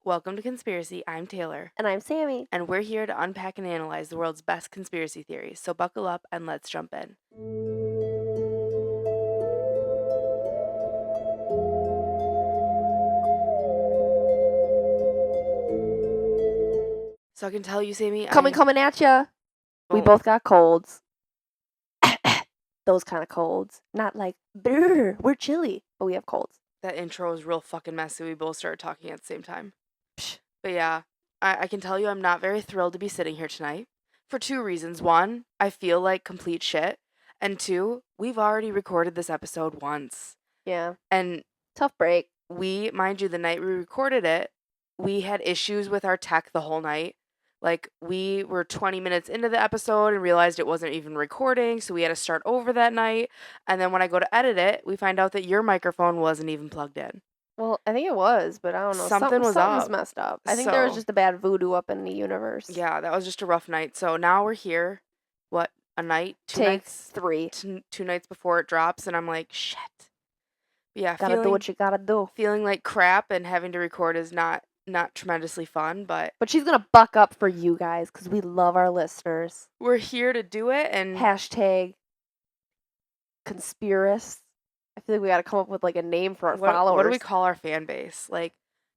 Welcome to Conspiracy. I'm Taylor. And I'm Sammy. And we're here to unpack and analyze the world's best conspiracy theories. So buckle up and let's jump in. So I can tell you, Sammy, Coming at ya. We both got colds. Those kind of colds. Not like, brr, we're chilly, but we have colds. That intro was real fucking messy. We both started talking at the same time. Psh. But yeah, I can tell you I'm not very thrilled to be sitting here tonight. For two reasons. One, I feel like complete shit. And two, we've already recorded this episode once. Yeah. And tough break. Mind you, the night we recorded it, we had issues with our tech the whole night. Like, we were 20 minutes into the episode and realized it wasn't even recording, so we had to start over that night. And then when I go to edit it, we find out that your microphone wasn't even plugged in. Well, I think it was, but I don't know. Something's messed up. I think there was just a bad voodoo up in the universe. Yeah, that was just a rough night. So now we're here. What, a night? Three. Two nights before it drops, and I'm like, shit. Yeah, gotta do what you gotta do. Feeling like crap and having to record is not tremendously fun, but she's gonna buck up for you guys because we love our listeners. We're here to do it. And hashtag conspiracists. I feel like we gotta come up with like a name for our followers. What do we call our fan base? Like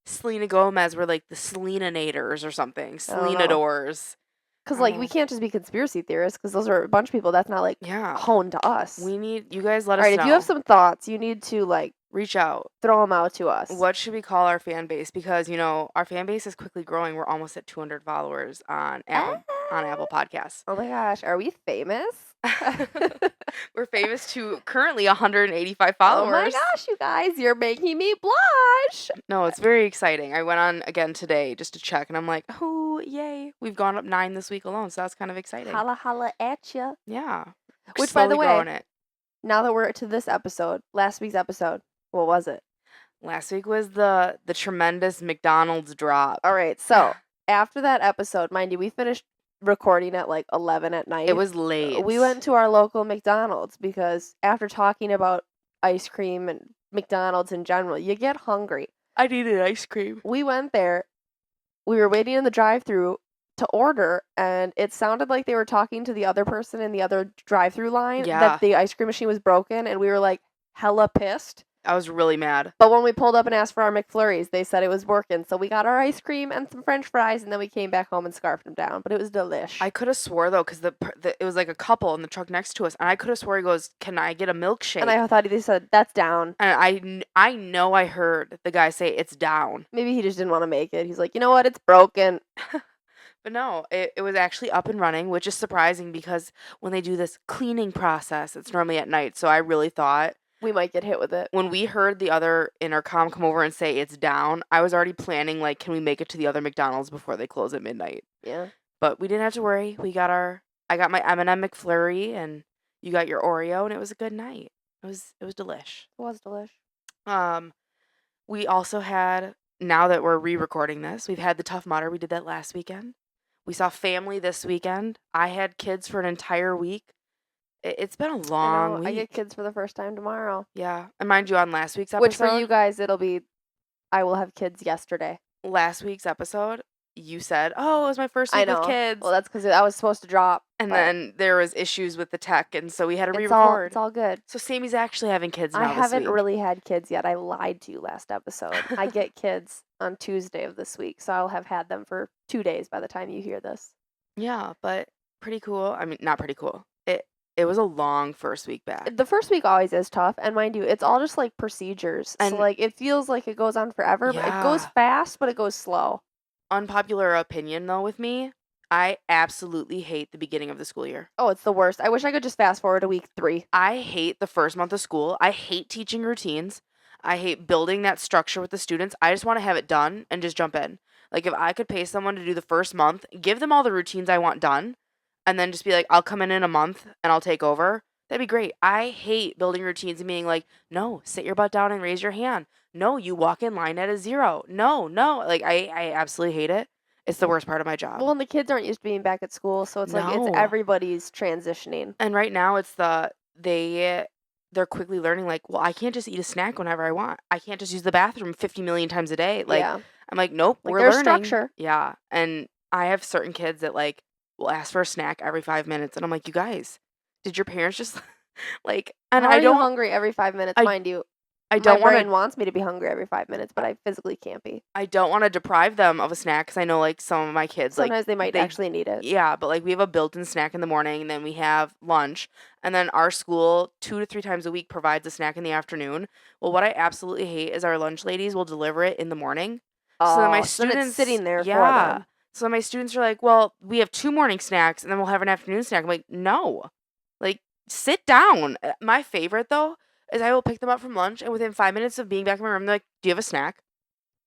Selena Gomez, we're like the Selena-nators or something. Selena-dors. Because like we can't just be conspiracy theorists because those are a bunch of people that's not like honed to us. We need you guys let us know. Alright, if you have some thoughts, you need to like reach out. Throw them out to us. What should we call our fan base? Because, our fan base is quickly growing. We're almost at 200 followers on Apple Podcasts. Oh my gosh, are we famous? We're famous to currently 185 followers. Oh my gosh, you guys, you're making me blush. No, it's very exciting. I went on again today just to check, and I'm like, oh, yay. We've gone up 9 this week alone, so that's kind of exciting. Holla, holla at ya. Yeah. Which, by the way, now that we're to this episode, last week's episode, what was it? Last week was the tremendous McDonald's drop. All right, so after that episode, mind you, we finished recording at like 11 at night. It was late. We went to our local McDonald's because after talking about ice cream and McDonald's in general, you get hungry. I needed ice cream. We went there. We were waiting in the drive-thru to order, and it sounded like they were talking to the other person in the other drive-thru line that the ice cream machine was broken, and we were like hella pissed. I was really mad. But when we pulled up and asked for our McFlurries, they said it was working. So we got our ice cream and some french fries, and then we came back home and scarfed them down. But it was delish. I could have swore, though, because it was like a couple in the truck next to us, and I could have swore he goes, can I get a milkshake? And I thought he said, that's down. And I know I heard the guy say, it's down. Maybe he just didn't want to make it. He's like, you know what? It's broken. But no, it was actually up and running, which is surprising because when they do this cleaning process, it's normally at night. So I really thought we might get hit with it. When we heard the other intercom come over and say it's down, I was already planning, like, can we make it to the other McDonald's before they close at midnight? Yeah. But we didn't have to worry. I got my M&M McFlurry, and you got your Oreo, and it was a good night. It was delish. It was delish. We also had, now that we're re-recording this, we've had the Tough Mudder. We did that last weekend. We saw family this weekend. I had kids for an entire week. It's been a long week. I get kids for the first time tomorrow. Yeah. And mind you, on last week's episode. Which for you guys, it'll be, I will have kids yesterday. Last week's episode, you said, oh, it was my first week with kids. Well, that's because I was supposed to drop. And then there was issues with the tech, and so we had to re-record. It's all good. So Sammy's actually having kids now this week. I haven't really had kids yet. I lied to you last episode. I get kids on Tuesday of this week, so I'll have had them for 2 days by the time you hear this. Yeah, but pretty cool. I mean, not pretty cool. It was a long first week back. The first week always is tough, and mind you, it's all just like procedures. And so like it feels like it goes on forever, but it goes fast, but it goes slow. Unpopular opinion though with me, I absolutely hate the beginning of the school year. Oh, it's the worst. I wish I could just fast forward to week 3. I hate the first month of school. I hate teaching routines. I hate building that structure with the students. I just want to have it done and just jump in. Like if I could pay someone to do the first month, give them all the routines I want done, and then just be like, I'll come in a month and I'll take over. That'd be great. I hate building routines and being like, no, sit your butt down and raise your hand. No, you walk in line at a 0. No. Like, I absolutely hate it. It's the worst part of my job. Well, and the kids aren't used to being back at school, so it's like it's everybody's transitioning. And right now it's they're quickly learning, like, well, I can't just eat a snack whenever I want. I can't just use the bathroom 50 million times a day. Like, I'm like, nope, Like, we're there's learning. structure. Yeah. And I have certain kids that like will ask for a snack every 5 minutes. And I'm like, you guys, did your parents just like, and How I are you don't, hungry every 5 minutes? I, Mind you, I my don't want brain to, wants me to be hungry every 5 minutes, but I physically can't be. I don't want to deprive them of a snack because I know like some of my kids, like Sometimes they might actually need it. yeah, but like we have a built-in snack in the morning, and then we have lunch, and then our school 2 to 3 times a week provides a snack in the afternoon. Well, what I absolutely hate is our lunch ladies will deliver it in the morning. So then my Oh, so then it's students, sitting there for yeah. them. So my students are like, well, we have 2 morning snacks, and then we'll have an afternoon snack. I'm like, no, like sit down. My favorite though is I will pick them up from lunch, and within 5 minutes of being back in my room, they're like, do you have a snack?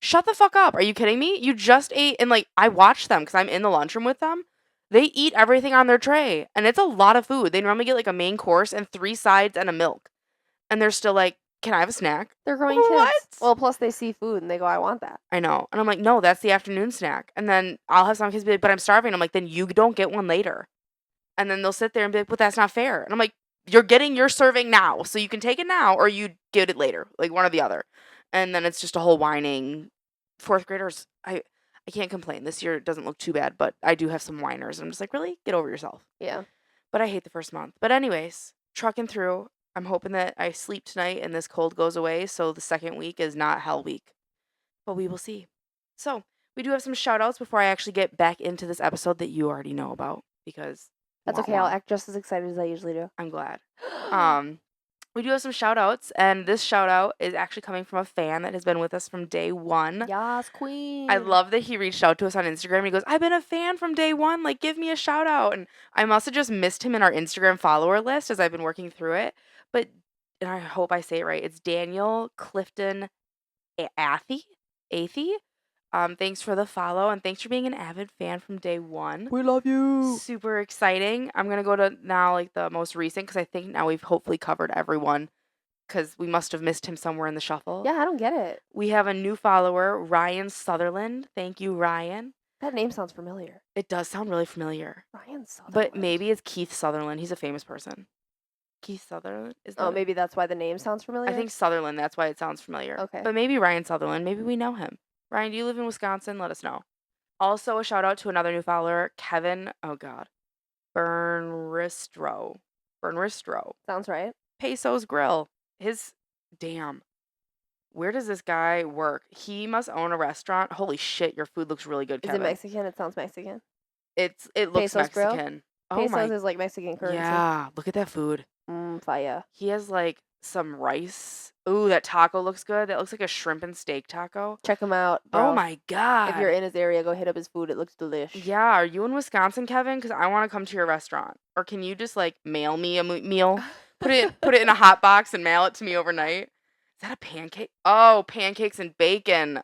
Shut the fuck up. Are you kidding me? You just ate, and like I watch them because I'm in the lunchroom with them. They eat everything on their tray, and it's a lot of food. They normally get like a main course and 3 sides and a milk. And they're still like, "Can I have a snack?" They're growing What? kids. Well, plus they see food and they go, I want that. I know. And I'm like, "No, that's the afternoon snack." And then I'll have some kids be like, "But I'm starving." I'm like, "Then you don't get one later." And then they'll sit there and be like, "But that's not fair." And I'm like, "You're getting your serving now, so you can take it now or you get it later, like one or the other." And then it's just a whole whining. Fourth graders, I can't complain. This year it doesn't look too bad, but I do have some whiners. And I'm just like, really? Get over yourself. Yeah. But I hate the first month. But anyways, trucking through. I'm hoping that I sleep tonight and this cold goes away so the second week is not hell week. But we will see. So, we do have some shout outs before I actually get back into this episode that you already know about because That's okay. I'll act just as excited as I usually do. I'm glad. We do have some shout outs, and this shout out is actually coming from a fan that has been with us from day one. Yas, queen. I love that he reached out to us on Instagram and he goes, I've been a fan from day one. Like, give me a shout out. And I must have just missed him in our Instagram follower list as I've been working through it. But, and I hope I say it right, it's Daniel Clifton Athy. Thanks for the follow and thanks for being an avid fan from day one. We love you. Super exciting. I'm going to go to now like the most recent because I think now we've hopefully covered everyone because we must have missed him somewhere in the shuffle. Yeah, I don't get it. We have a new follower, Ryan Sutherland. Thank you, Ryan. That name sounds familiar. It does sound really familiar. Ryan Sutherland. But maybe it's Keith Sutherland. He's a famous person. Keith Sutherland? Maybe that's why the name sounds familiar? I think Sutherland, that's why it sounds familiar. Okay. But maybe Ryan Sutherland. Maybe we know him. Ryan, do you live in Wisconsin? Let us know. Also, a shout out to another new follower, Kevin, Bernristro. Sounds right. Peso's Grill. Where does this guy work? He must own a restaurant. Holy shit, your food looks really good, Kevin. Is it Mexican? It sounds Mexican. It looks Peso's Mexican. Grill? Oh Pesos is like Mexican currency. Yeah, look at that food. Fire. He has like some rice. Ooh, that taco looks good. That looks like a shrimp and steak taco. Check him out, bro. Oh my god. If you're in his area, go hit up his food. It looks delicious. Yeah, are you in Wisconsin, Kevin? Because I want to come to your restaurant. Or can you just like mail me a meal? Put it in a hot box and mail it to me overnight. Is that a pancake? Oh, pancakes and bacon.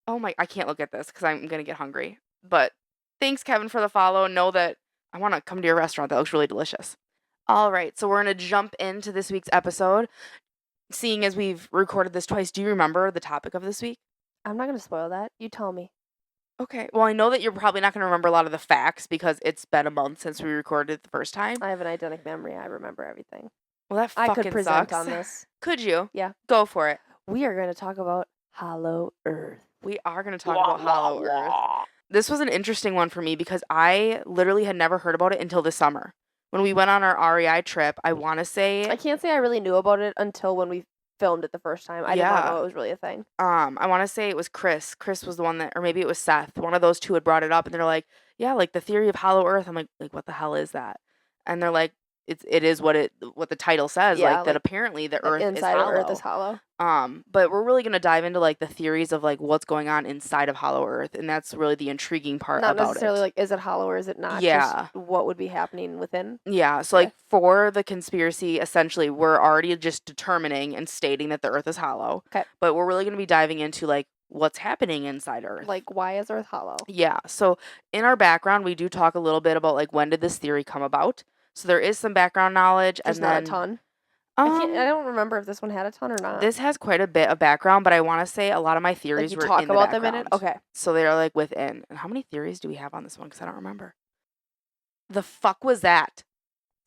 Oh my, I can't look at this because I'm going to get hungry. But thanks, Kevin, for the follow. Know that I want to come to your restaurant. That looks really delicious. All right, so we're going to jump into this week's episode. Seeing as we've recorded this twice, do you remember the topic of this week? I'm not going to spoil that. You tell me. Okay. Well, I know that you're probably not going to remember a lot of the facts because it's been a month since we recorded it the first time. I have an eidetic memory. I remember everything. Well, that fucking I could present sucks. on this. Could you? Yeah. Go for it. We are going to talk about Hollow Earth. We are going to talk about Hollow Earth. This was an interesting one for me because I literally had never heard about it until this summer. When we went on our REI trip, I want to say... I can't say I really knew about it until when we filmed it the first time. I did not know it was really a thing. I want to say it was Chris. Chris was the one that... Or maybe it was Seth. One of those two had brought it up, and they're like, yeah, like the theory of Hollow Earth. I'm like, what the hell is that? And they're like, it is what the title says, Yeah, like that apparently the Earth is inside hollow. of Earth is hollow. But we're really gonna dive into like the theories of like what's going on inside of Hollow Earth, and that's really the intriguing part Not about necessarily it. like is it hollow or is it not? Yeah. Just what would be happening within. Yeah. So like for the conspiracy, essentially, we're already just determining and stating that the Earth is hollow. Okay. But we're really gonna be diving into like what's happening inside Earth. Like why is Earth hollow? Yeah. So in our background, we do talk a little bit about like when did this theory come about. So there is some background knowledge, Just and not then a ton. I don't remember if this one had a ton or not. This has quite a bit of background, but I want to say a lot of my theories like you were talk in the about background. them in it. Okay. So they're like within. And how many theories do we have on this one? Because I don't remember. The fuck was that?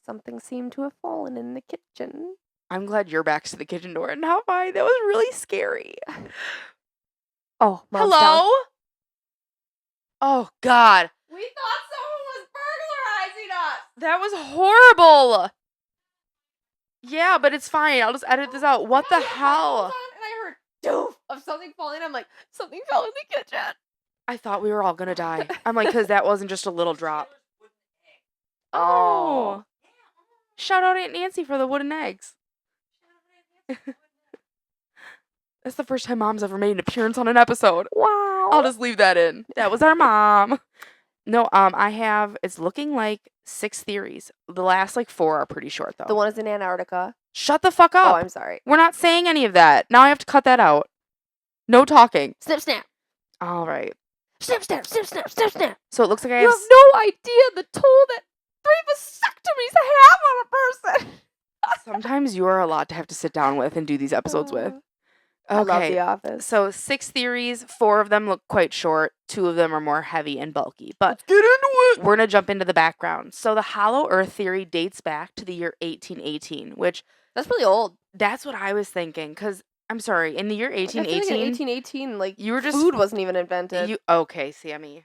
Something seemed to have fallen in the kitchen. I'm glad you're back to the kitchen door and not mine. That was really scary. Oh, Mom's hello? down. Oh, God. We thought someone was burglarizing us. That was horrible. Yeah, but it's fine. I'll just edit this out. What the hell? And I heard doof of something falling. I'm like, something fell in the kitchen. I thought we were all gonna die. I'm like, because that wasn't just a little drop. Oh. Shout out Aunt Nancy for the wooden eggs. That's the first time Mom's ever made an appearance on an episode. Wow. I'll just leave that in. That was our mom. No, it's looking like 6 theories. The last 4 are pretty short though. The one is in Antarctica. Shut the fuck up. Oh, I'm sorry. We're not saying any of that. Now I have to cut that out. No talking. Snip, snap. All right. Snip, snap, snip, snap, snip, snap. So it looks like I You have have no idea the toll that 3 vasectomies have on a person. Sometimes you are a lot to have to sit down with and do these episodes with. Okay. I love The Office. So 6 theories, 4 of them look quite short, 2 of them are more heavy and bulky. But let's get into it. We're going to jump into the background. So the hollow earth theory dates back to the year 1818, which... That's really old. That's what I was thinking, because, I'm sorry, in the year 1818... in 1818, you were just... food wasn't even invented. Okay, Sammy.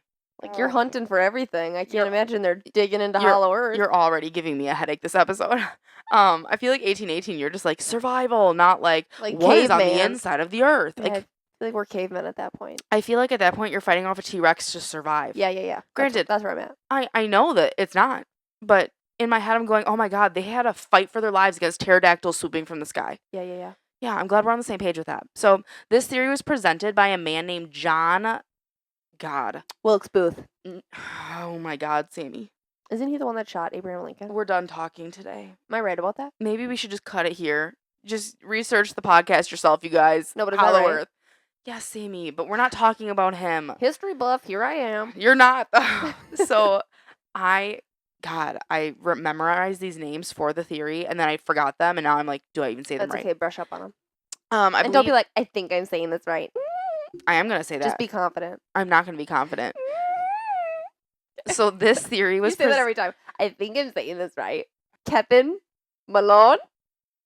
You're hunting for everything. I can't imagine they're digging into hollow earth. You're already giving me a headache this episode. I feel like 1818, you're just survival, not what is on the inside of the earth. Yeah, I feel like we're cavemen at that point. I feel like at that point you're fighting off a T-Rex to survive. Yeah. Granted, that's where I'm at. I know that it's not, but in my head I'm going, oh my god, they had to fight for their lives against pterodactyls swooping from the sky. Yeah. Yeah, I'm glad we're on the same page with that. So this theory was presented by a man named John... Wilkes Booth. Oh my god, Sammy. Isn't he the one that shot Abraham Lincoln? We're done talking today. Am I right about that? Maybe we should just cut it here. Just research the podcast yourself, you guys. No, but Hollow Earth. Yes, Sammy, but we're not talking about him. History buff, here I am. You're not, though. So, I memorized these names for the theory, and then I forgot them, and now I'm like, do I even say them right? That's okay, brush up on them. And don't be like, I think I'm saying this right. I am going to say that. Just be confident. I'm not going to be confident. So this theory was... You say that every time. I think I'm saying this right. Kevin Malone.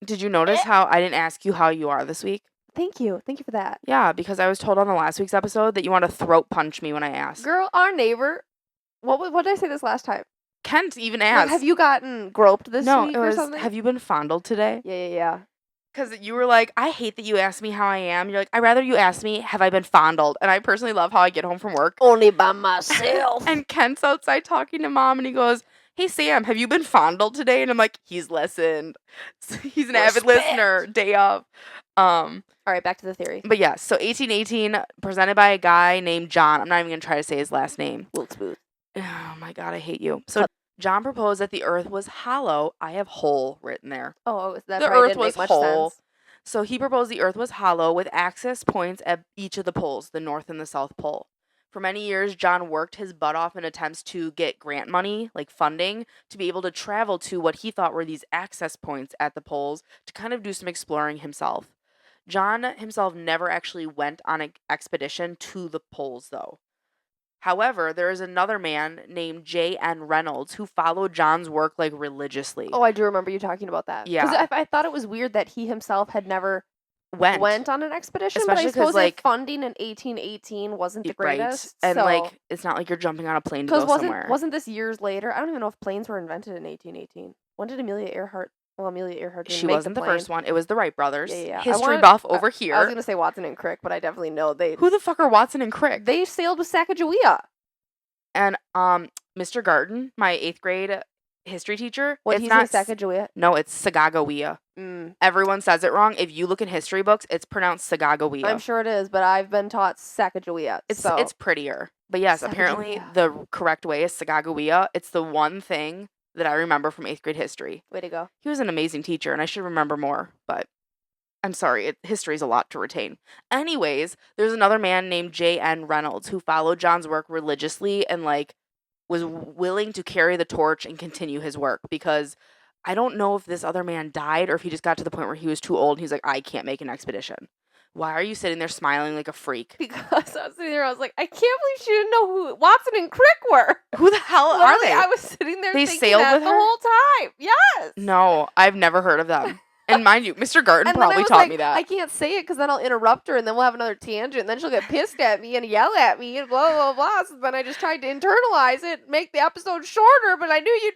Did you notice how I didn't ask you how you are this week? Thank you. Thank you for that. Yeah, because I was told on the last week's episode that you want to throat punch me when I asked. Girl, our neighbor... What did I say this last time? Kent even asked. Have you gotten groped this week or something? something? Have you been fondled today? Yeah. Because you were like, I hate that you asked me how I am. You're like, I'd rather you ask me, have I been fondled? And I personally love how I get home from work. Only by myself. And Kent's outside talking to Mom, and he goes, hey, Sam, have you been fondled today? And I'm like, he's listened. He's an avid listener. Day of. All right, back to the theory. But yes, so 1818, presented by a guy named John. I'm not even going to try to say his last name. Wilkes Booth. Oh, my God, I hate you. So John proposed that the earth was hollow. I have whole written there. Oh, that the probably earth didn't was make much whole. sense. So he proposed the earth was hollow with access points at each of the poles, the North and the South Pole. For many years, John worked his butt off in attempts to get grant money, like funding, to be able to travel to what he thought were these access points at the poles to kind of do some exploring himself. John himself never actually went on an expedition to the poles, though. However, there is another man named J.N. Reynolds who followed John's work religiously. Oh, I do remember you talking about that. Yeah. Because I thought it was weird that he himself had never went on an expedition. Especially but I suppose if funding in 1818 wasn't the greatest. Right. And it's not like you're jumping on a plane to go somewhere. Wasn't this years later? I don't even know if planes were invented in 1818. When did Amelia Earhart... Well, Amelia Earhart didn't She wasn't the first one. It was the Wright brothers. Yeah. History buff over here. I was going to say Watson and Crick, but I definitely know they... Who the fuck are Watson and Crick? They sailed with Sacagawea. And Mr. Garten, my 8th grade history teacher. What, he's not Sacagawea? No, it's Sagagawea. Everyone says it wrong. If you look in history books, it's pronounced Sagagawea. I'm sure it is, but I've been taught Sacagawea. It's prettier. But yes, apparently the correct way is Sagagawea. It's the one thing that I remember from 8th grade history. Way to go. He was an amazing teacher, and I should remember more, but I'm sorry, history is a lot to retain. Anyways, there's another man named J.N. Reynolds who followed John's work religiously and was willing to carry the torch and continue his work, because I don't know if this other man died or if he just got to the point where he was too old and he's like, I can't make an expedition. Why are you sitting there smiling like a freak? Because I was sitting there, I was like, I can't believe she didn't know who Watson and Crick were. Who the hell are they? I was sitting there they thinking sailed that with the her whole time. Yes. No, I've never heard of them. And mind you, Mr. Garten And then I probably was taught like, me that. I can't say it because then I'll interrupt her and then we'll have another tangent and then she'll get pissed at me and yell at me and blah, blah, blah. So then I just tried to internalize it, make the episode shorter, but I knew you'd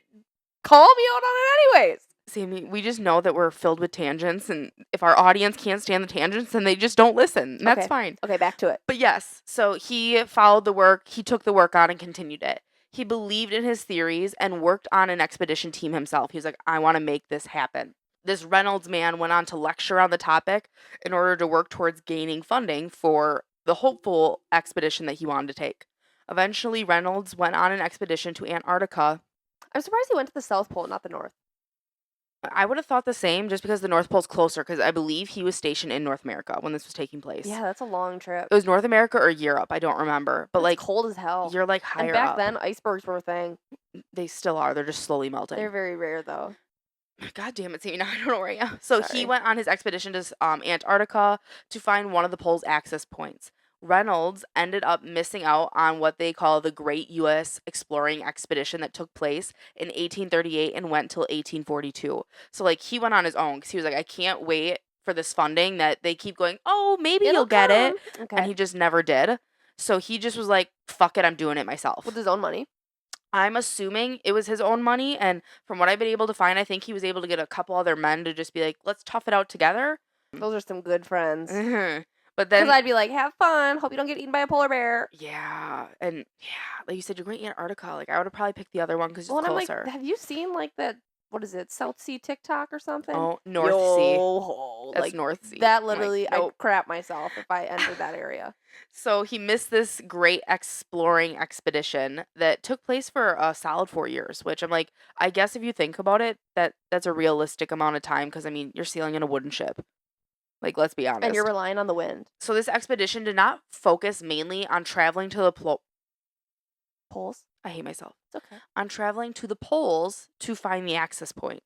call me out on it anyways. Sammy, we just know that we're filled with tangents, and if our audience can't stand the tangents, then they just don't listen. And that's fine. Okay, back to it. But yes, so he followed the work, he took the work on and continued it. He believed in his theories and worked on an expedition team himself. He was like, I want to make this happen. This Reynolds man went on to lecture on the topic in order to work towards gaining funding for the hopeful expedition that he wanted to take. Eventually, Reynolds went on an expedition to Antarctica. I'm surprised he went to the South Pole, not the North. I would have thought the same just because the North Pole's closer, because I believe he was stationed in North America when this was taking place. Yeah, that's a long trip. It was North America or Europe, I don't remember. But It's like cold as hell. you're like higher And back up. then, icebergs were a thing. They still are. They're just slowly melting. They're very rare, though. God damn it, Sammy, now I don't know where I am. So Sorry. he went on his expedition to Antarctica to find one of the pole's access points. Reynolds ended up missing out on what they call the Great U.S. Exploring Expedition that took place in 1838 and went till 1842. So, like, he went on his own because he was like, I can't wait for this funding that they keep going, oh, maybe you'll get it. Okay. And he just never did. So he just was like, fuck it, I'm doing it myself. With his own money? I'm assuming it was his own money. And from what I've been able to find, I think he was able to get a couple other men to just be like, let's tough it out together. Those are some good friends. But then, because I'd be like, have fun. Hope you don't get eaten by a polar bear. yeah, and yeah, like you said, you're going to Antarctica. Like I would have probably picked the other one because it's Well, and I'm closer. like, have you seen like that? What is it? South Sea TikTok or something? Oh, North Sea. That's Like North Sea. that. I'm Literally, like, nope. I'd crap myself if I entered that area. So he missed this great exploring expedition that took place for a solid 4 years. Which I'm like, I guess if you think about it, that's a realistic amount of time because I mean, you're sailing in a wooden ship. Like, let's be honest. And you're relying on the wind. So this expedition did not focus mainly on traveling to the Poles? I hate myself. It's okay. On traveling to the poles to find the access point.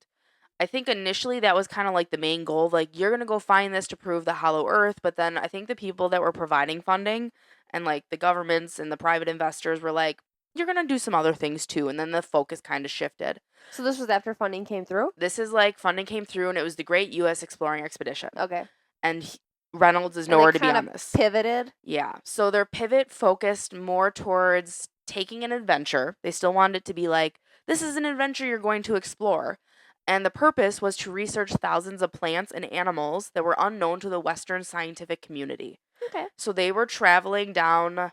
I think initially that was kind of like the main goal. Like, you're going to go find this to prove the hollow earth. But then I think the people that were providing funding and like the governments and the private investors were like, you're going to do some other things too. And then the focus kind of shifted. So this was after funding came through? This is like funding came through and it was the Great U.S. Exploring Expedition. Okay. And Reynolds is nowhere to be on this. Pivoted? Yeah. So their pivot focused more towards taking an adventure. They still wanted it to be like, this is an adventure you're going to explore. And the purpose was to research thousands of plants and animals that were unknown to the Western scientific community. Okay. So they were traveling down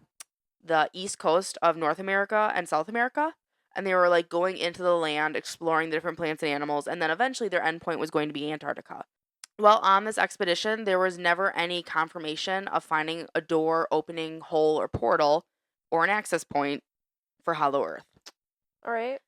the east coast of North America and South America. And they were like going into the land, exploring the different plants and animals. And then eventually their endpoint was going to be Antarctica. Well, on this expedition, there was never any confirmation of finding a door, opening, hole, or portal, or an access point for Hollow Earth. All right.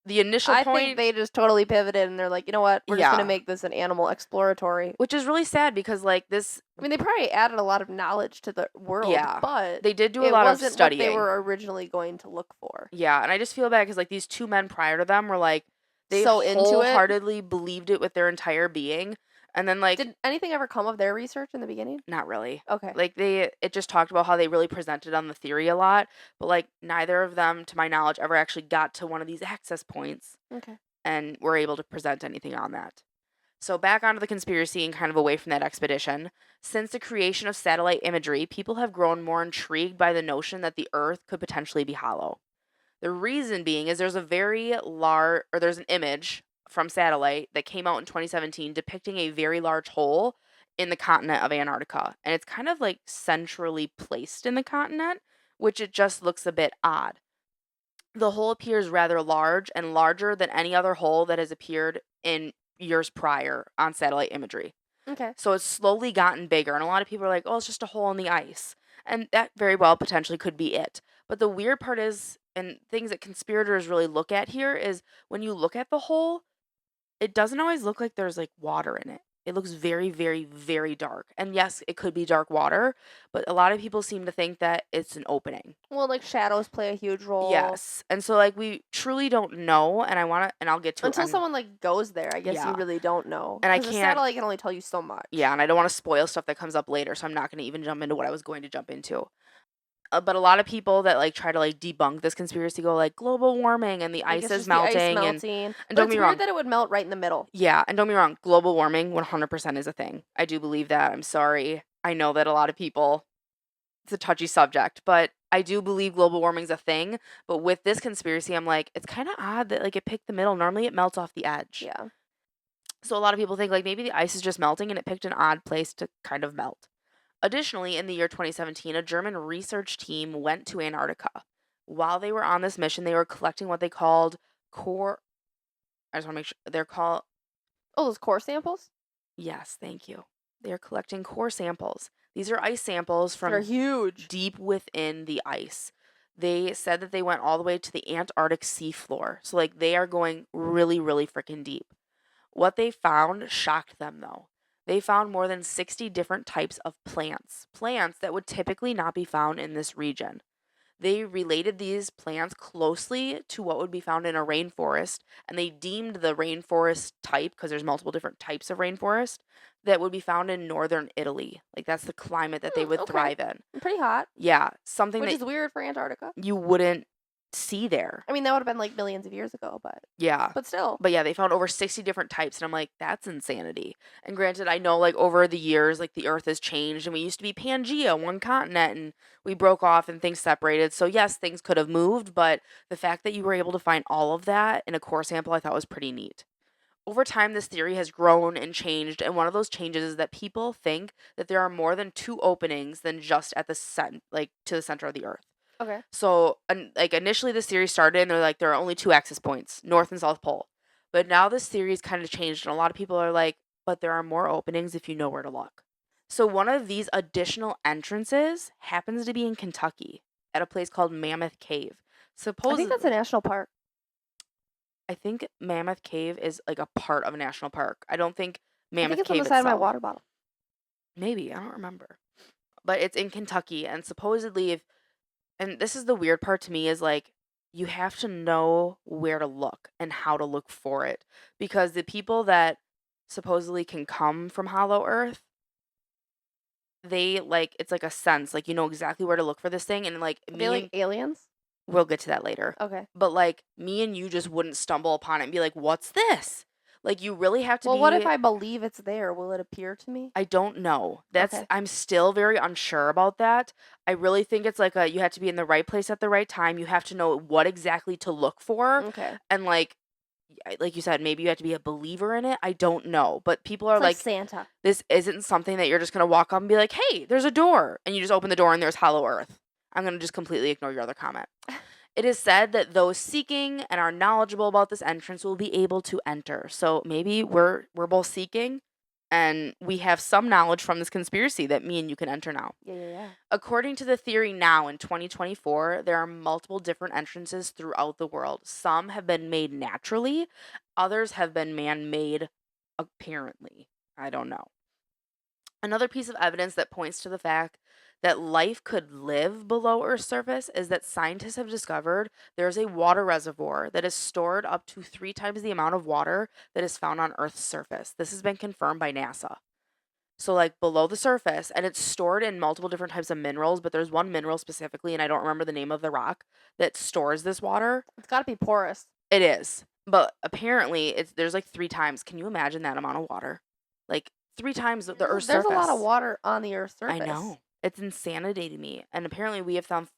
The initial I point, think they just totally pivoted and they're like, you know what? We're just going to make this an animal exploratory. which is really sad because like this, I mean, they probably added a lot of knowledge to the world, Yeah, but they did do a it lot of wasn't studying. what they were originally going to look for. Yeah, and I just feel bad because like these two men prior to them were like, they So into it? wholeheartedly believed it with their entire being. And then like, Did anything ever come of their research in the beginning? not really. Okay. Like it just talked about how they really presented on the theory a lot, but like neither of them, to my knowledge, ever actually got to one of these access points Okay. and were able to present anything on that. So back onto the conspiracy and kind of away from that expedition. Since the creation of satellite imagery, people have grown more intrigued by the notion that the Earth could potentially be hollow. The reason being is there's an image from satellite that came out in 2017 depicting a very large hole in the continent of Antarctica. And it's kind of like centrally placed in the continent, which it just looks a bit odd. The hole appears rather large and larger than any other hole that has appeared in years prior on satellite imagery. Okay. So it's slowly gotten bigger. And a lot of people are like, oh, it's just a hole in the ice. And that very well potentially could be it. But the weird part is, and things that conspirators really look at here, is when you look at the hole, it doesn't always look like there's like water in it. It looks very, very, very dark. And yes, it could be dark water, but a lot of people seem to think that it's an opening. Well, like shadows play a huge role. Yes. And so like we truly don't know, and I'll get to it. Until someone like goes there, I guess Yeah. you really don't know. And I 'Cause a can't- satellite can only tell you so much. Yeah, and I don't want to spoil stuff that comes up later, so I'm not going to even jump into what I was going to jump into. But a lot of people that like try to like debunk this conspiracy go like global warming and the Like, ice it's is just the ice melting melting. and But don't it's get me weird wrong. that it would melt right in the middle. Yeah, and don't get me wrong, global warming 100% is a thing. I do believe that. I'm sorry. I know that a lot of people, it's a touchy subject, but I do believe global warming's a thing. But with this conspiracy, I'm like, it's kind of odd that like it picked the middle. Normally it melts off the edge. Yeah. So a lot of people think like maybe the ice is just melting and it picked an odd place to kind of melt. Additionally, in the year 2017, a German research team went to Antarctica. While they were on this mission, they were collecting what they called core. I just want to make sure they're called. Oh, those core samples? Yes, thank you. They're collecting core samples. These are ice samples They're from huge. deep within the ice. They said that they went all the way to the Antarctic seafloor. So, like, they are going really, really freaking deep. What they found shocked them, though. They found more than 60 different types of plants that would typically not be found in this region. They related these plants closely to what would be found in a rainforest, and they deemed the rainforest type, because there's multiple different types of rainforest, that would be found in northern Italy. Like, that's the climate that they would Okay. thrive in. Pretty hot. Yeah, something Which that is weird for Antarctica. you wouldn't see there. I mean, that would have been like millions of years ago, Yeah. but still. But yeah, they found over 60 different types, and I'm like, that's insanity. And granted, I know like over the years, like the earth has changed, and we used to be Pangea, one continent, and we broke off and things separated. So yes, things could have moved, but the fact that you were able to find all of that in a core sample, I thought was pretty neat. Over time, this theory has grown and changed, and one of those changes is that people think that there are more than two openings than just at the like to the center of the earth. Okay. So, like initially, this theory started, and they're like, there are only two access points, North and South Pole. But now this theory has kind of changed, and a lot of people are like, but there are more openings if you know where to look. So, one of these additional entrances happens to be in Kentucky at a place called Mammoth Cave. I think that's a national park. I think Mammoth Cave is like a part of a national park. I don't think I think Mammoth it's on Cave the side of my itself. water bottle. Maybe, I don't remember. But it's in Kentucky, and supposedly if and this is the weird part to me is like you have to know where to look and how to look for it because the people that supposedly can come from Hollow Earth, they like it's like a sense like you know exactly where to look for this thing and like Are they like aliens? we'll get to that later. Okay. But like me and you just wouldn't stumble upon it and be like, "What's this?" Like you really have to Well, be what if I believe it's there? Will it appear to me? I don't know. That's Okay. I'm still very unsure about that. I really think it's like a you have to be in the right place at the right time. You have to know what exactly to look for. Okay. And like you said, maybe you have to be a believer in it. I don't know. But people are It's like like Santa. this isn't something that you're just going to walk up and be like, "Hey, there's a door." And you just open the door and there's Hollow Earth. I'm going to just completely ignore your other comment. It is said that those seeking and are knowledgeable about this entrance will be able to enter. So maybe we're both seeking and we have some knowledge from this conspiracy that me and you can enter now. Yeah. According to the theory now in 2024, there are multiple different entrances throughout the world. Some have been made naturally, others have been man-made apparently. I don't know. Another piece of evidence that points to the fact that life could live below Earth's surface is that scientists have discovered there's a water reservoir that is stored up to 3 times the amount of water that is found on Earth's surface. This has been confirmed by NASA. So, like below the surface, and it's stored in multiple different types of minerals, but there's one mineral specifically, and I don't remember the name of the rock that stores this water. It's got to be porous. It is, but apparently, there's like 3 times. Can you imagine that amount of water? Like 3 times the Earth's There's surface. a lot of water on the Earth's surface. I know. It's insanity to me. And apparently we have found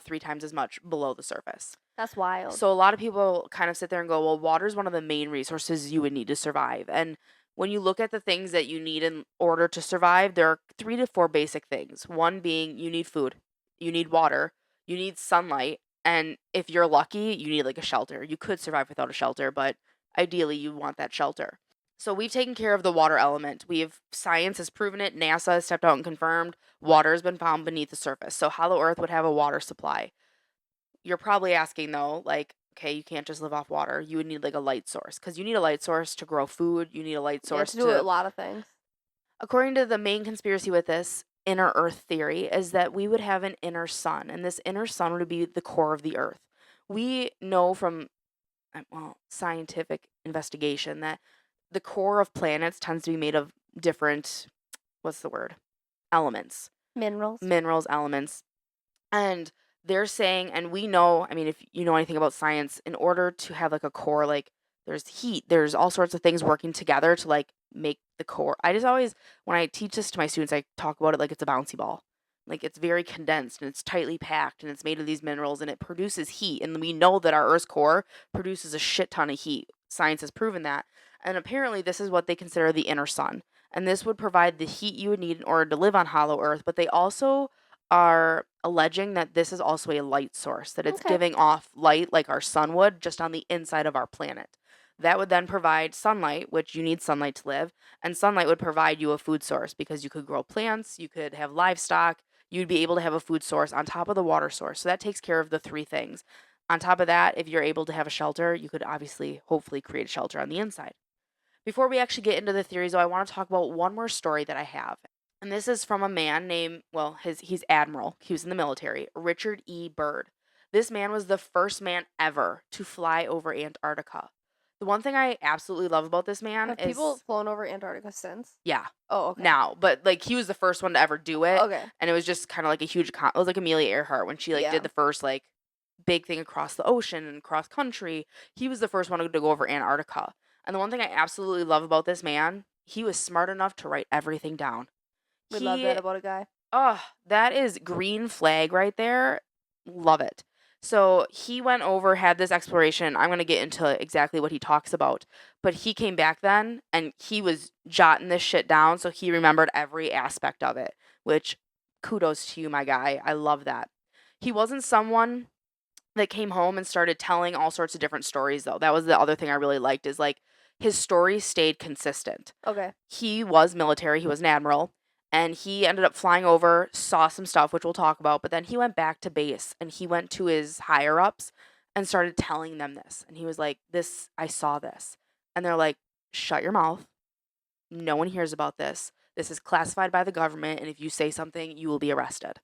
3 times as much below the surface. That's wild. So a lot of people kind of sit there and go, well, water is one of the main resources you would need to survive. And when you look at the things that you need in order to survive, there are 3 to 4 basic things. One being you need food, you need water, you need sunlight, and if you're lucky, you need like a shelter. You could survive without a shelter, but ideally you want that shelter. So we've taken care of the water element. Science has proven it. NASA has stepped out and confirmed water has been found beneath the surface. So Hollow Earth would have a water supply. You're probably asking though, like, okay, you can't just live off water. You would need like a light source because you need a light source to grow food. You need a light source to do a lot of things. According to the main conspiracy with this inner Earth theory, is that we would have an inner sun, and this inner sun would be the core of the Earth. We know from scientific investigation that the core of planets tends to be made of different, elements. Minerals. Elements. And they're saying, and we know, I mean, if you know anything about science, in order to have like a core, like there's heat, there's all sorts of things working together to like make the core. I just always, when I teach this to my students, I talk about it like it's a bouncy ball. Like it's very condensed and it's tightly packed and it's made of these minerals and it produces heat. And we know that our Earth's core produces a shit ton of heat. Science has proven that. And apparently, this is what they consider the inner sun. And this would provide the heat you would need in order to live on hollow Earth. But they also are alleging that this is also a light source, that it's Okay. giving off light like our sun would, just on the inside of our planet. That would then provide sunlight, which you need sunlight to live, and sunlight would provide you a food source because you could grow plants, you could have livestock, you'd be able to have a food source on top of the water source. So that takes care of the three things. On top of that, if you're able to have a shelter, you could obviously, hopefully, create a shelter on the inside. Before we actually get into the theories, though, I want to talk about one more story that I have. And this is from a man named, well, he's Admiral. He was in the military, Richard Byrd. This man was the first man ever to fly over Antarctica. The one thing I absolutely love about this man Have is people flown over Antarctica since? yeah, Oh, okay. now, but like he was the first one to ever do it, Okay. and it was just kind of like a huge. It was like Amelia Earhart when she like Yeah. did the first like big thing across the ocean and cross country. He was the first one to go over Antarctica. And the one thing I absolutely love about this man, he was smart enough to write everything down. We love that about a guy. Oh, that is green flag right there. Love it. So he went over, had this exploration. I'm going to get into exactly what he talks about. But he came back then and he was jotting this shit down. So he remembered every aspect of it, which kudos to you, my guy. I love that. He wasn't someone that came home and started telling all sorts of different stories, though. That was the other thing I really liked, is like his story stayed consistent. Okay. He was military, he was an admiral, and he ended up flying over, saw some stuff, which we'll talk about, but then he went back to base and he went to his higher ups and started telling them this. And he was like, "This, I saw this." And they're like, "Shut your mouth. No one hears about this. This is classified by the government, and if you say something, you will be arrested."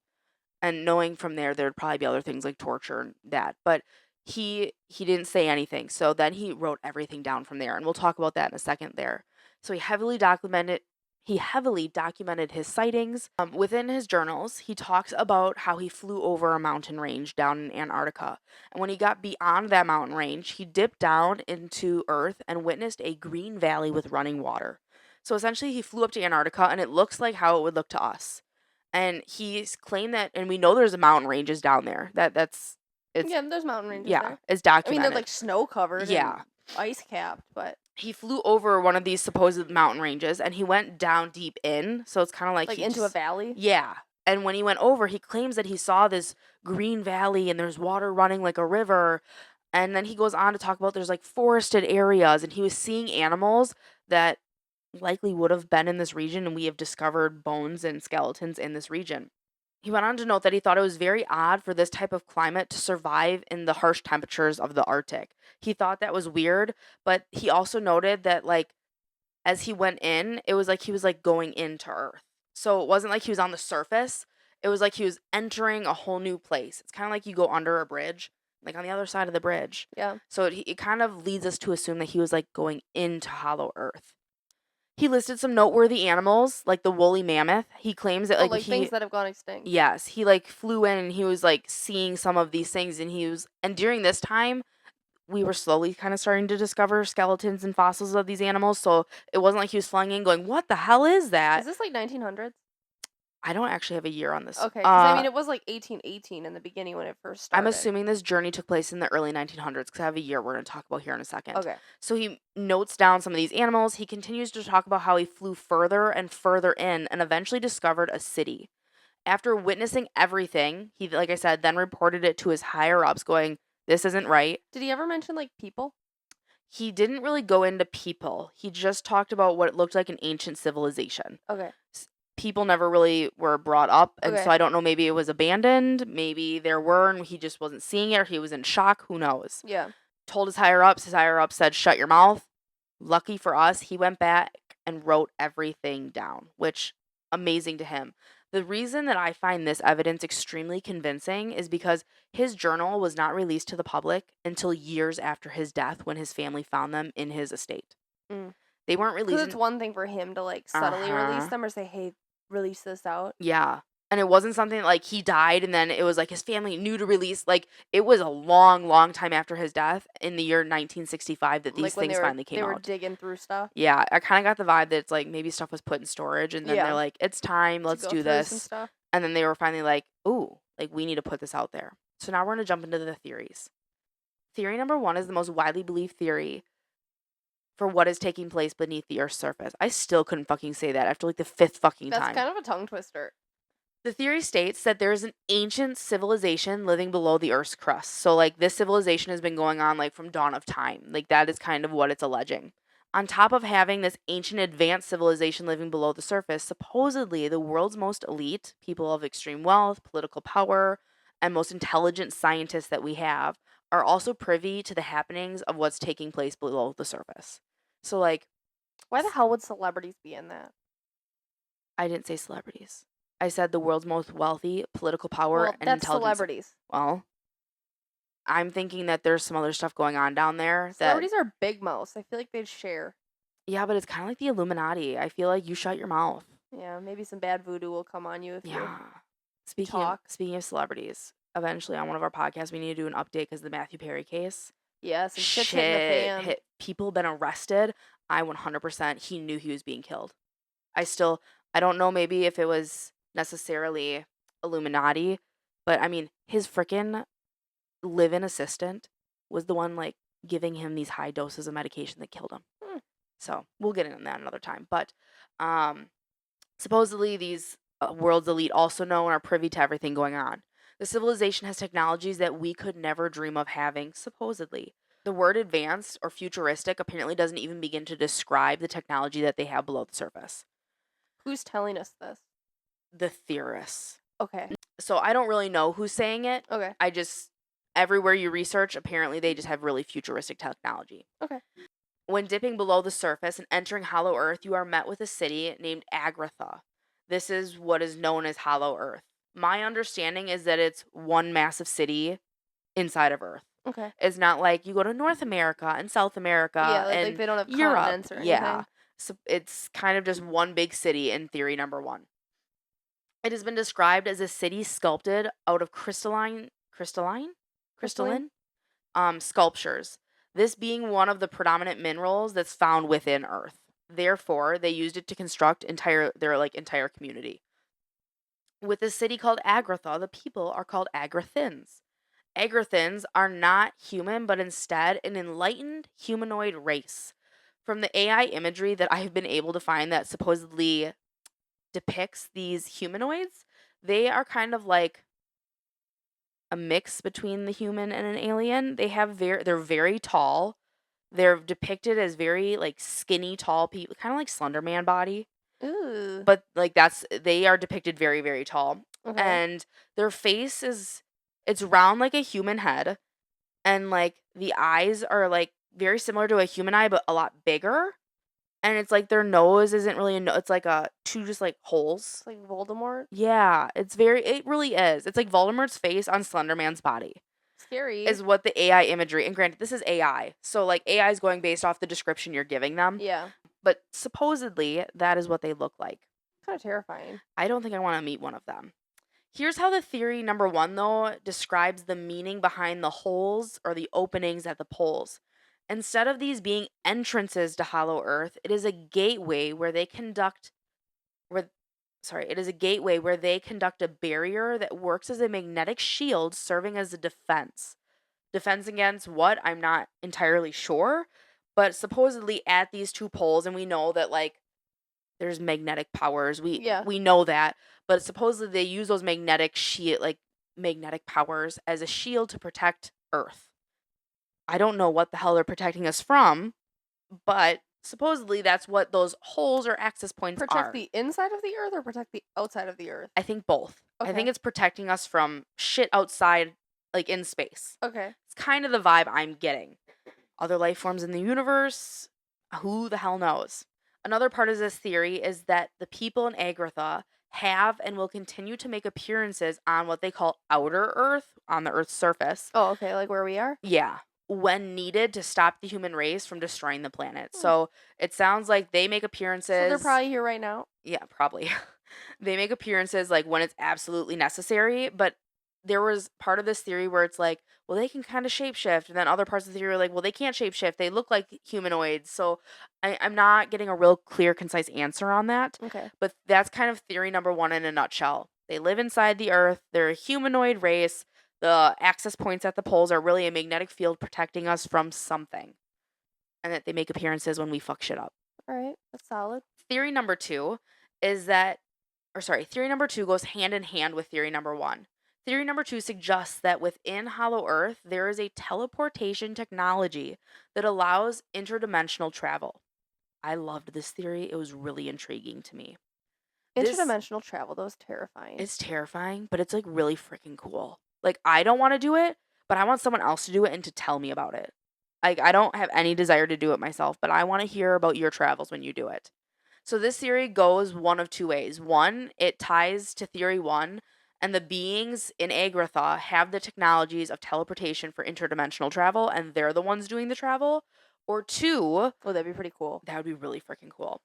And knowing from there there'd probably be other things like torture and that, but he didn't say anything. So then he wrote everything down from there, and we'll talk about that in a second there. So he heavily documented his sightings. Within his journals, he talks about how he flew over a mountain range down in Antarctica. And when he got beyond that mountain range, he dipped down into Earth and witnessed a green valley with running water. So essentially, he flew up to Antarctica, and it looks like how it would look to us. And he's claimed that, and we know there's a mountain ranges down there. That's it's Yeah, there's mountain ranges yeah, there. it's I mean, documented. they're like snow covered Yeah. and ice capped, but He flew over one of these supposed mountain ranges, and he went down deep in. So it's kind of like like he into a just- valley. Yeah. And when he went over, he claims that he saw this green valley and there's water running like a river. And then he goes on to talk about there's like forested areas, and he was seeing animals that likely would have been in this region, and we have discovered bones and skeletons in this region. He went on to note that he thought it was very odd for this type of climate to survive in the harsh temperatures of the Arctic. He thought that was weird, but he also noted that like as he went in, it was like he was like going into Earth. So it wasn't like he was on the surface. It was like he was entering a whole new place. It's kind of like you go under a bridge, like on the other side of the bridge. Yeah. So it kind of leads us to assume that he was like going into hollow Earth. He listed some noteworthy animals, like the woolly mammoth. He claims that Like things that have gone extinct. yes, he like flew in and he was like seeing some of these things, and during this time we were slowly kind of starting to discover skeletons and fossils of these animals, so it wasn't like he was flying in going, "What the hell is that?" Is this like 1900s? I don't actually have a year on this. Okay, because I mean, it was like 1818 in the beginning when it first started. I'm assuming this journey took place in the early 1900s because I have a year we're going to talk about here in a second. Okay. So he notes down some of these animals. He continues to talk about how he flew further and further in and eventually discovered a city. After witnessing everything, he, like I said, then reported it to his higher ups, going, "This isn't right." Did he ever mention like people? He didn't really go into people. He just talked about what it looked like an ancient civilization. Okay. People never really were brought up, and Okay. so I don't know, maybe it was abandoned, maybe there were and he just wasn't seeing it, or he was in shock, who knows. Yeah. Told his higher ups said, "Shut your mouth." Lucky for us, he went back and wrote everything down, which amazing to him. The reason that I find this evidence extremely convincing is because his journal was not released to the public until years after his death, when his family found them in his estate. Mm. They weren't Because released. it's one thing for him to like subtly release them or say, "Hey, release this out." Yeah. And it wasn't something like he died and then it was like his family knew to release. Like, it was a long, long time after his death in the year 1965 that these things finally came They were out. digging through stuff. Yeah, I kind of got the vibe that it's like maybe stuff was put in storage and then they're like, it's time, let's do this. And then they were finally like, ooh, like we need to put this out there. So now we're going to jump into the theories. Theory number 1 is the most widely believed theory for what is taking place beneath the Earth's surface. I still couldn't fucking say that after like the 5th fucking time. That's kind of a tongue twister. The theory states that there is an ancient civilization living below the Earth's crust. So, like, this civilization has been going on, like, from dawn of time. Like, that is kind of what it's alleging. On top of having this ancient advanced civilization living below the surface, supposedly the world's most elite, people of extreme wealth, political power, and most intelligent scientists that we have are also privy to the happenings of what's taking place below the surface. So, like... Why the hell would celebrities be in that? I didn't say celebrities. I said the world's most wealthy, political power, and that's intelligence. Celebrities. Well, I'm thinking that there's some other stuff going on down there. Celebrities are big mouths. I feel like they'd share. Yeah, but it's kind of like the Illuminati. I feel like you shut your mouth. Yeah, maybe some bad voodoo will come on you if you Speaking of celebrities, eventually on one of our podcasts, we need to do an update because the Matthew Perry case. Yeah, some shit's hitting the fan. People been arrested. I 100%, he knew he was being killed. I don't know maybe if it was necessarily Illuminati, but I mean, his frickin' live-in assistant was the one like giving him these high doses of medication that killed him. So we'll get into that another time. But supposedly these world's elite also know and are privy to everything going on. The civilization has technologies that we could never dream of having, supposedly. The word advanced or futuristic apparently doesn't even begin to describe the technology that they have below the surface. Who's telling us this? The theorists. Okay. So I don't really know who's saying it. Okay. Everywhere you research, apparently they just have really futuristic technology. Okay. When dipping below the surface and entering Hollow Earth, you are met with a city named Agartha. This is what is known as Hollow Earth. My understanding is that it's one massive city inside of Earth. Okay. It's not like you go to North America and South America and like they don't have Europe. Continents or anything. Yeah. So it's kind of just one big city in theory number 1. It has been described as a city sculpted out of crystalline sculptures. This being one of the predominant minerals that's found within Earth. Therefore, they used it to construct their entire community. With a city called Agartha, the people are called Agrathins. Agrathins are not human, but instead an enlightened humanoid race. From the AI imagery that I have been able to find that supposedly depicts these humanoids, they are kind of like a mix between the human and an alien. They're very tall. They're depicted as very like skinny, tall people, kind of like Slender Man body. Ooh. But like they are depicted very, very tall. Okay. And their face it's round like a human head, and like the eyes are like very similar to a human eye, but a lot bigger. And it's like their nose isn't really it's like two just like holes. It's like Voldemort? Yeah, it really is. It's like Voldemort's face on Slender Man's body. Scary. Is what the AI imagery, and granted, this is AI. So like AI is going based off the description you're giving them. Yeah. But supposedly that is what they look like. Kind of terrifying. I don't think I want to meet one of them. Here's how the theory number 1, though, describes the meaning behind the holes or the openings at the poles. Instead of these being entrances to Hollow Earth, it is a gateway where they conduct a barrier that works as a magnetic shield serving as a defense. Defense against what? I'm not entirely sure, but supposedly at these 2 poles, and we know that like there's magnetic powers. We know that, but supposedly they use those magnetic powers as a shield to protect Earth. I don't know what the hell they're protecting us from, but supposedly that's what those holes or access points are. Protect the inside of the Earth or protect the outside of the Earth? I think both. Okay. I think it's protecting us from shit outside, like in space. Okay. It's kind of the vibe I'm getting. Other life forms in the universe, who the hell knows? Another part of this theory is that the people in Agartha have and will continue to make appearances on what they call outer Earth, on the Earth's surface. Oh, okay, like where we are? Yeah, when needed to stop the human race from destroying the planet. So it sounds like they make appearances. So they're probably here right now? Yeah, probably. They make appearances like when it's absolutely necessary, but there was part of this theory where it's like, well, they can kind of shapeshift, and then other parts of the theory are like, well, they can't shapeshift. They look like humanoids. So I'm not getting a real clear, concise answer on that. Okay. But that's kind of theory number one in a nutshell. They live inside the Earth. They're a humanoid race. The access points at the poles are really a magnetic field protecting us from something, and that they make appearances when we fuck shit up. All right, that's solid. Theory number two is that, or sorry, theory number two goes hand in hand with theory number one. Theory number two suggests that within Hollow Earth, there is a teleportation technology that allows interdimensional travel. I loved this theory. It was really intriguing to me. Interdimensional travel, that was terrifying. It's terrifying, but it's like really freaking cool. Like, I don't want to do it, but I want someone else to do it and to tell me about it. Like, I don't have any desire to do it myself, but I want to hear about your travels when you do it. So this theory goes one of two ways. One, it ties to theory one, and the beings in Agratha have the technologies of teleportation for interdimensional travel, and they're the ones doing the travel. Or two, oh, that'd be pretty cool. That would be really freaking cool.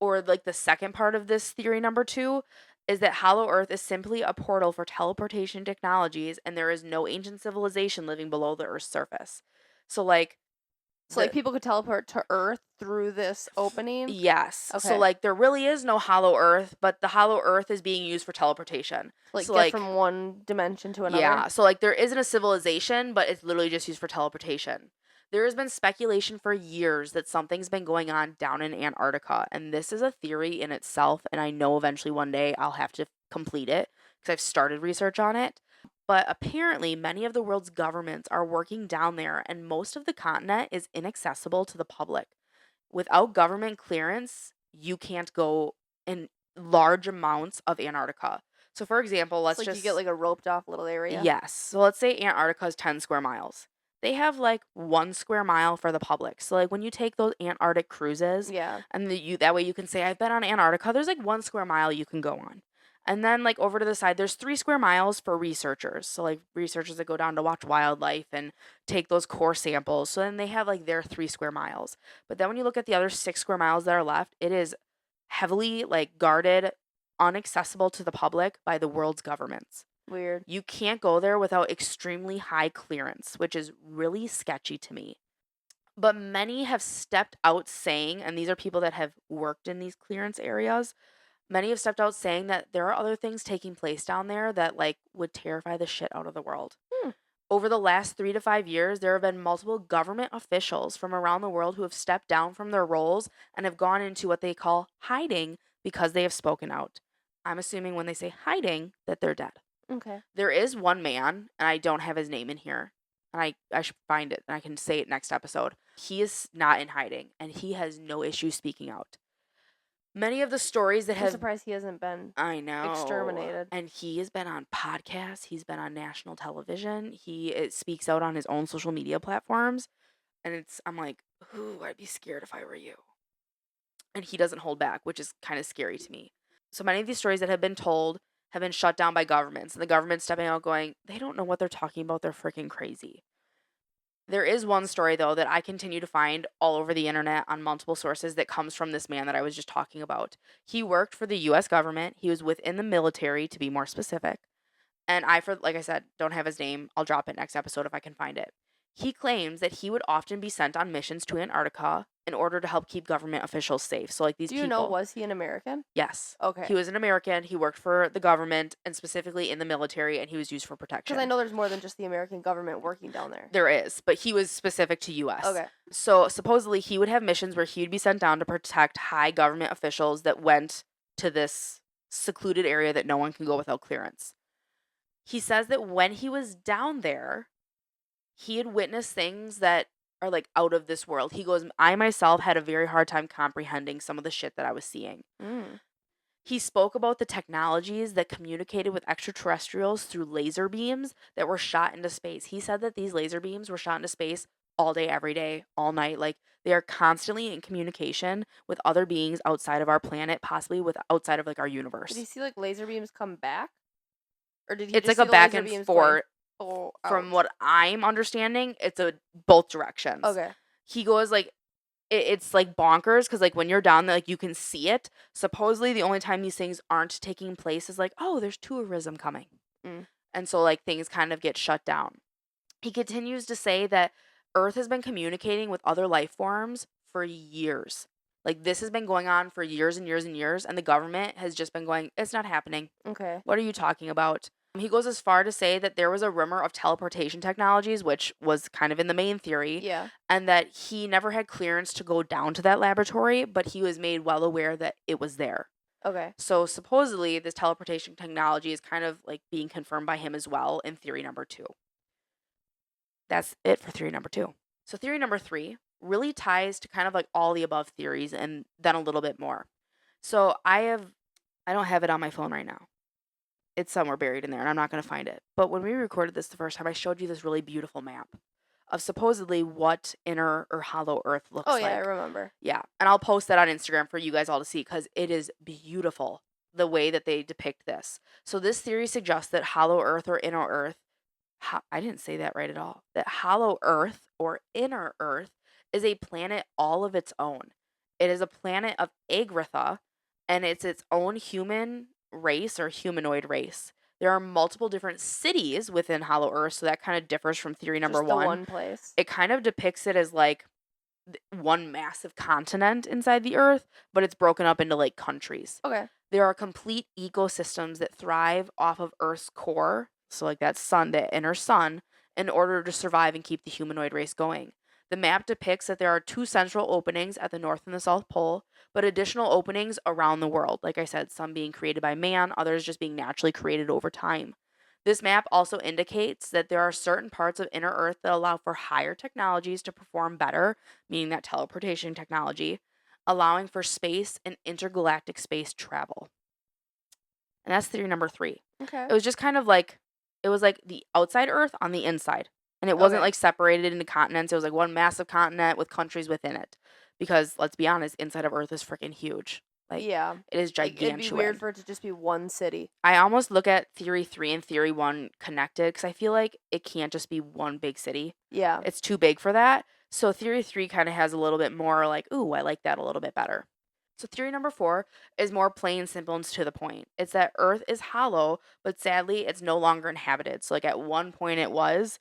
Or like the second part of this theory number two is that Hollow Earth is simply a portal for teleportation technologies, and there is no ancient civilization living below the Earth's surface. So like people could teleport to Earth through this opening? Yes. Okay. So like there really is no Hollow Earth, but the Hollow Earth is being used for teleportation. So get from one dimension to another? Yeah. So like there isn't a civilization, but it's literally just used for teleportation. There has been speculation for years that something's been going on down in Antarctica, and this is a theory in itself, and I know eventually one day I'll have to complete it because I've started research on it. But apparently, many of the world's governments are working down there, and most of the continent is inaccessible to the public. Without government clearance, you can't go in large amounts of Antarctica. So, for example, let's just you get like a roped off little area. Yes. So let's say Antarctica is 10 square miles. They have like 1 square mile for the public. So like when you take those Antarctic cruises, yeah, and that way you can say I've been on Antarctica. There's like 1 square mile you can go on. And then like over to the side, there's 3 square miles for researchers. So like researchers that go down to watch wildlife and take those core samples. So then they have like their 3 square miles. But then when you look at the other 6 square miles that are left, it is heavily like guarded, inaccessible to the public by the world's governments. Weird. You can't go there without extremely high clearance, which is really sketchy to me. But many have stepped out saying, and these are people that have worked in these clearance areas, many have stepped out saying that there are other things taking place down there that like would terrify the shit out of the world. Over the last 3 to 5 years, there have been multiple government officials from around the world who have stepped down from their roles and have gone into what they call hiding because they have spoken out. I'm assuming when they say hiding that they're dead. Okay. There is one man, and I don't have his name in here, and I should find it, and I can say it next episode. He is not in hiding, and he has no issue speaking out. Many of the stories that I'm surprised he hasn't been exterminated. And he has been on podcasts. He's been on national television. He speaks out on his own social media platforms, and I'm like, ooh, I'd be scared if I were you. And he doesn't hold back, which is kind of scary to me. So many of these stories that have been told have been shut down by governments, and the government stepping out going, they don't know what they're talking about, they're freaking crazy. There is one story, though, that I continue to find all over the internet on multiple sources that comes from this man that I was just talking about. He worked for the U.S. government. He was within the military, to be more specific. And like I said, don't have his name. I'll drop it next episode if I can find it. He claims that he would often be sent on missions to Antarctica in order to help keep government officials safe. So, like these people. Do you know, was he an American? Yes. Okay. He was an American. He worked for the government and specifically in the military, and he was used for protection. Because I know there's more than just the American government working down there. There is, but he was specific to U.S. Okay. So, supposedly, he would have missions where he would be sent down to protect high government officials that went to this secluded area that no one can go without clearance. He says that when he was down there, he had witnessed things that are like out of this world. He goes, I myself had a very hard time comprehending some of the shit that I was seeing. He spoke about the technologies that communicated with extraterrestrials through laser beams that were shot into space. He said that these laser beams were shot into space all day, every day, all night. Like they are constantly in communication with other beings outside of our planet, possibly outside of like our universe. Did he see like laser beams come back? Or did he It's just like see a the back laser and beams forth. From what I'm understanding, it's both directions. Okay. He goes like it's like bonkers because like when you're down there, like you can see it. Supposedly, the only time these things aren't taking place is like, oh, there's tourism coming, Mm. and so like things kind of get shut down. He continues to say that Earth has been communicating with other life forms for years. Like this has been going on for years and years and years, and the government has just been going, it's not happening. Okay. What are you talking about? He goes as far to say that there was a rumor of teleportation technologies, which was kind of in the main theory, Yeah. and that he never had clearance to go down to that laboratory, but he was made well aware that it was there. Okay. So supposedly, this teleportation technology is kind of like being confirmed by him as well in theory number 2. That's it for theory number 2. So theory number 3 really ties to kind of like all the above theories and then a little bit more. So I don't have it on my phone right now. It's somewhere buried in there and I'm not going to find it. But when we recorded this the first time, I showed you this really beautiful map of supposedly what inner or hollow Earth looks Oh like. yeah, I remember. Yeah, and I'll post that on Instagram for you guys all to see because it is beautiful the way that they depict this. So this theory suggests that hollow Earth or inner Earth, I didn't say that right at all, that hollow Earth or inner Earth is a planet all of its own. It is a planet of Agritha, and it's its own human race or humanoid race. There are multiple different cities within hollow Earth, so that kind of differs from theory number Just the 1. one place. It kind of depicts it as like one massive continent inside the Earth, but it's broken up into like countries. Okay. There are complete ecosystems that thrive off of Earth's core, so like that sun, that inner sun, in order to survive and keep the humanoid race going. The map depicts that there are 2 central openings at the North and the South Pole, but additional openings around the world. Like I said, some being created by man, others just being naturally created over time. This map also indicates that there are certain parts of inner Earth that allow for higher technologies to perform better, meaning that teleportation technology, allowing for space and intergalactic space travel. And that's theory number 3. Okay. It was just kind of like, it was like the outside Earth on the inside. And it wasn't Okay. like separated into continents. It was like one massive continent with countries within it. Because let's be honest, inside of Earth is freaking huge. Like, Yeah. it is Like, it'd be gigantuan. weird for it to just be one city. I almost look at theory 3 and theory 1 connected because I feel like it can't just be one big city. Yeah. It's too big for that. So theory 3 kind of has a little bit more like, ooh, I like that a little bit better. So theory number 4 is more plain, simple, and to the point. It's that Earth is hollow, but sadly, it's no longer inhabited. So like at one point it was,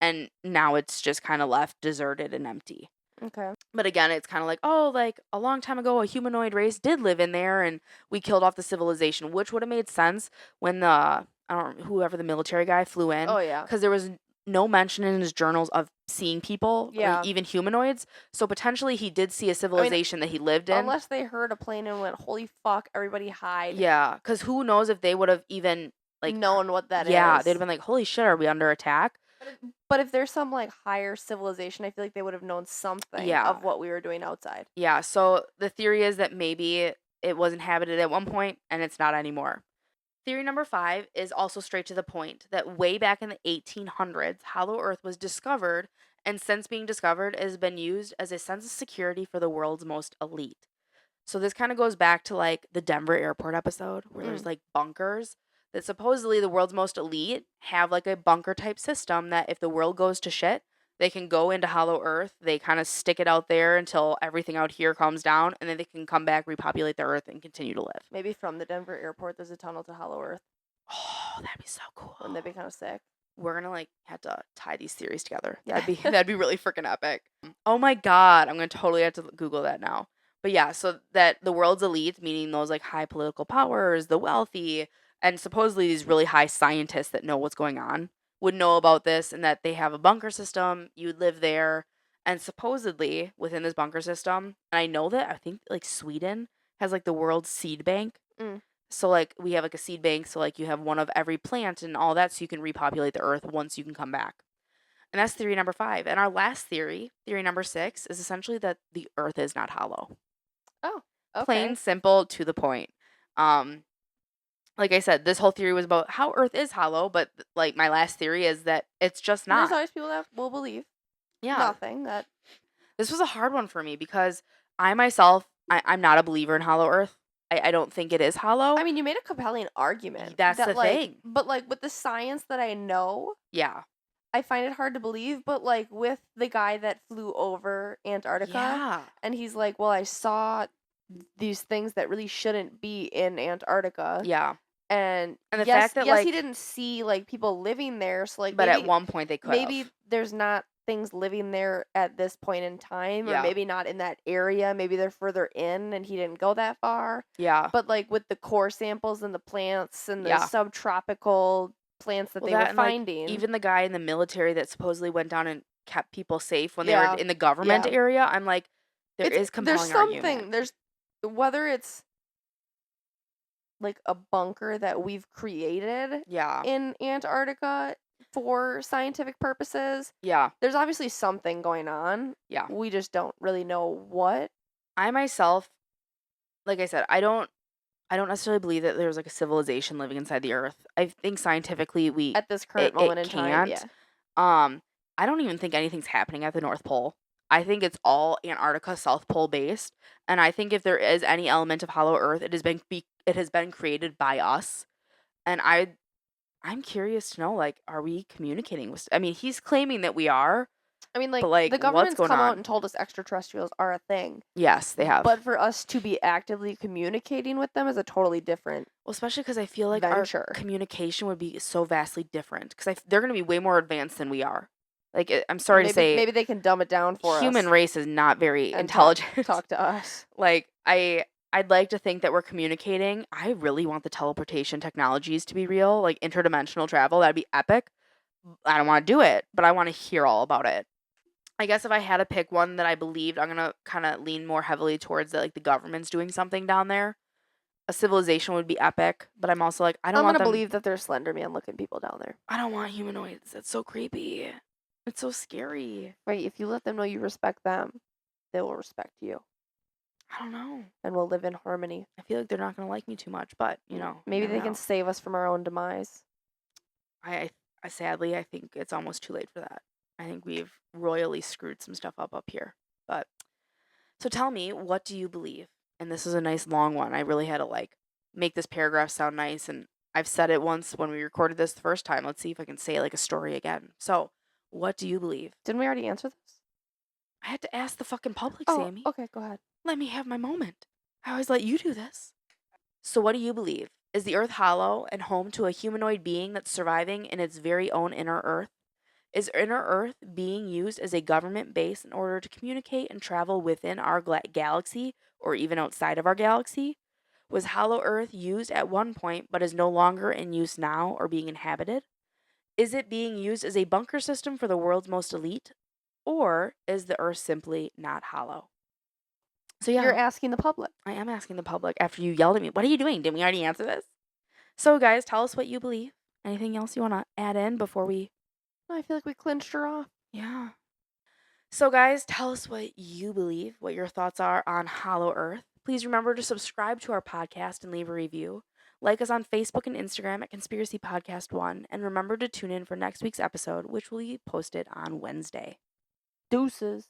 and now it's just kind of left deserted and empty. Okay. But again, it's kind of like, oh, like a long time ago, a humanoid race did live in there, and we killed off the civilization, which would have made sense when I don't know, whoever the military guy flew in. Oh yeah. Because there was no mention in his journals of seeing people, Yeah. or even humanoids. So potentially he did see a civilization that he lived in. Unless they heard a plane and went, "Holy fuck, everybody hide." Yeah, because who knows if they would have even like known what that is. Yeah, they'd have been like, holy shit, are we under attack? But if there's some like higher civilization, I feel like they would have known something Yeah. of what we were doing outside. Yeah, so the theory is that maybe it was inhabited at one point and it's not anymore. Theory number 5 is also straight to the point that way back in the 1800s, Hollow Earth was discovered, and since being discovered, it has been used as a sense of security for the world's most elite. So this kind of goes back to like the Denver airport episode where there's like bunkers that supposedly the world's most elite have like a bunker type system that if the world goes to shit, they can go into Hollow Earth, they kind of stick it out there until everything out here calms down, and then they can come back, repopulate the Earth, and continue to live. Maybe from the Denver airport, there's a tunnel to Hollow Earth. Oh, that'd be so cool. Wouldn't that be kind of sick? We're gonna like have to tie these theories together. Yeah. That'd be really freaking epic. Oh my god, I'm gonna totally have to Google that now. But yeah, so that the world's elite, meaning those like high political powers, the wealthy, and supposedly these really high scientists that know what's going on, would know about this and that they have a bunker system, you'd live there, and supposedly within this bunker system, and I know that I think like Sweden has like the world's seed bank. Mm. So like we have like a seed bank, so like you have one of every plant and all that, so you can repopulate the earth once you can come back. And that's theory number 5. And our last theory, theory number 6, is essentially that the earth is not hollow. Oh, okay. Plain, simple, to the point. Like I said, this whole theory was about how Earth is hollow, but like my last theory is that it's just not. There's always people that will believe Yeah. nothing. That This was a hard one for me because I myself, I'm not a believer in hollow Earth. I don't think it is hollow. I mean, you made a compelling argument. That's that, the like, thing. But like with the science that I know, Yeah. I find it hard to believe, but like with the guy that flew over Antarctica, Yeah. and he's like, well, I saw these things that really shouldn't be in Antarctica. Yeah. And And the yes, fact that, yes, he like, didn't see like people living there, so like but at one point they could maybe have. there's not things living there at this point in time, or Yeah. maybe not in that area. Maybe they're further in and he didn't go that far. Yeah. But like with the core samples and the plants and the Yeah. subtropical plants that Well, they were that and, like, finding. even the guy in the military that supposedly went down and kept people safe when they were Yeah. in the government Yeah. area, I'm like, there There's is compelling argument. there's whether it's like a bunker that we've created Yeah. in Antarctica for scientific purposes. Yeah. There's obviously something going on. Yeah. We just don't really know what. I myself, like I said, I don't necessarily believe that there's like a civilization living inside the earth. I think scientifically At this current it moment in time, can't. yeah. I don't even think anything's happening at the North Pole. I think it's all Antarctica South Pole based, and I think if there is any element of hollow earth, it has been created by us. And I'm curious to know, like, are we communicating with? I mean, he's claiming that we are, I mean, like, but like, the what's government's going come out on? and told us extraterrestrials are a thing. Yes, they have. But for us to be actively communicating with them is a totally different Well, especially because I feel like venture. our communication would be so vastly different. Because they're going to be way more advanced than we are. Like, I'm sorry to say, maybe they can dumb it down for us. human race is not very and intelligent. Talk to us. Like, I'd like to think that we're communicating. I really want the teleportation technologies to be real, like interdimensional travel. That'd be epic. I don't want to do it, but I want to hear all about it. I guess if I had to pick one that I believed, I'm gonna kind of lean more heavily towards that, like the government's doing something down there. A civilization would be epic, but I'm also like, I don't I'm want gonna them. believe that there's Slender Man looking people down there. I don't want humanoids. That's so creepy. It's so scary. Right? If you let them know you respect them, they will respect you, I don't know. and we'll live in harmony. I feel like they're not gonna like me too much, but you know, Maybe never they can know. save us from our own demise. I sadly, I think it's almost too late for that. I think we've royally screwed some stuff up here. But so tell me, what do you believe? And this is a nice long one. I really had to like make this paragraph sound nice, and I've said it once when we recorded this the first time. Let's see if I can say like a story again. So, what do you believe? Didn't we already answer this? I had to ask the fucking public, Oh, Sammy. okay, go ahead. Let me have my moment. I always let you do this. So, what do you believe? Is the Earth hollow and home to a humanoid being that's surviving in its very own inner Earth? Is inner Earth being used as a government base in order to communicate and travel within our galaxy or even outside of our galaxy? Was hollow Earth used at one point but is no longer in use now or being inhabited? Is it being used as a bunker system for the world's most elite? Or is the Earth simply not hollow? So yeah, You're asking the public. I am asking the public after you yelled at me. What are you doing? Didn't we already answer this? So guys, tell us what you believe. Anything else you want to add in before we... I feel like we clinched her off. Yeah. So guys, tell us what you believe, what your thoughts are on Hollow Earth. Please remember to subscribe to our podcast and leave a review. Like us on Facebook and Instagram at Conspiracy Podcast 1. And remember to tune in for next week's episode, which will be posted on Wednesday. Deuces.